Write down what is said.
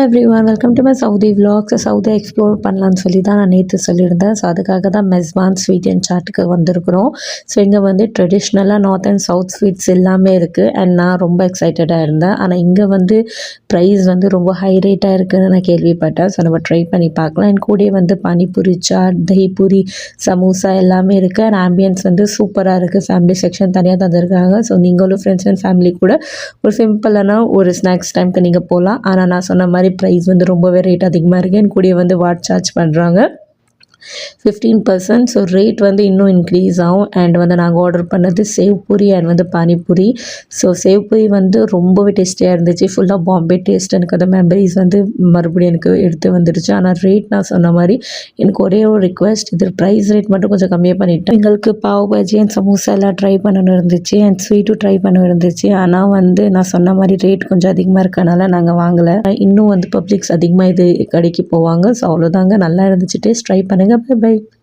Everyone welcome to my Saudi vlogs. Saudi explore பண்ணலான்னு சொல்லி தான் நான் நேற்று சொல்லியிருந்தேன். ஸோ அதுக்காக தான் மெஸ்வான் ஸ்வீட் அண்ட் சாட்டுக்கு வந்திருக்கிறோம். ஸோ இங்கே வந்து ட்ரெடிஷ்னலாக நார்த் அண்ட் சவுத் ஸ்வீட்ஸ் எல்லாமே இருக்குது. அண்ட் நான் ரொம்ப எக்ஸைட்டடாக இருந்தேன். ஆனால் இங்கே வந்து ப்ரைஸ் வந்து ரொம்ப ஹை ரேட்டாக இருக்குதுன்னு நான் கேள்விப்பட்டேன். ஸோ நம்ம ட்ரை பண்ணி பார்க்கலாம். அண்ட் கூடயே வந்து பானிபூரி, சாட், தஹிபூரி, சமோசா எல்லாமே இருக்குது. அண்ட் ஆம்பியன்ஸ் வந்து சூப்பராக இருக்குது. ஃபேமிலி செக்ஷன் தனியாக தந்துருக்காங்க. ஸோ நீங்களும் ஃப்ரெண்ட்ஸ் அண்ட் ஃபேமிலி கூட ஒரு சிம்பிளான ஒரு ஸ்நாக்ஸ் டைமுக்கு நீங்கள் போகலாம். ஆனால் நான் சொன்ன மாதிரி ப்ரைஸ் வந்து ரொம்பவே ரேட் அதிகமாக இருக்குது. என் கூடிய வந்து வாட் சார்ஜ் பண்ணுறாங்க 15%. ஸோ ரேட் வந்து இன்னும் இன்க்ரீஸ் ஆகும். அண்ட் வந்து நாங்கள் ஆர்டர் பண்ணது சேவ் பூரி அண்ட் வந்து பானிபூரி. ஸோ சேவ் பூரி வந்து ரொம்பவே டேஸ்டியாக இருந்துச்சு. ஃபுல்லாக பாம்பே டேஸ்ட். எனக்கு அந்த மெமரிஸ் வந்து மறுபடியும் எனக்கு எடுத்து வந்துடுச்சு. ஆனால் ரேட் நான் சொன்ன மாதிரி எனக்கு ஒரே ஒரு ரிக்வெஸ்ட், இது ப்ரைஸ் ரேட் மட்டும் கொஞ்சம் கம்மியாக பண்ணிவிட்டேன். எங்களுக்கு பாவ் பஜ்ஜி அண்ட் சமோசா எல்லாம் ட்ரை பண்ணணும் இருந்துச்சு. அண்ட் ஸ்வீட்டும் ட்ரை பண்ண இருந்துச்சு. ஆனால் வந்து நான் சொன்ன மாதிரி ரேட் கொஞ்சம் அதிகமாக இருக்கனால நாங்கள் வாங்கலை. இன்னும் வந்து பப்ளிக்ஸ் அதிகமாக இது கடைக்கு போவாங்க. ஸோ அவ்வளோதாங்க. நல்லா இருந்துச்சு. டேஸ்ட் ட்ரை பண்ணுங்கள். Bye bye.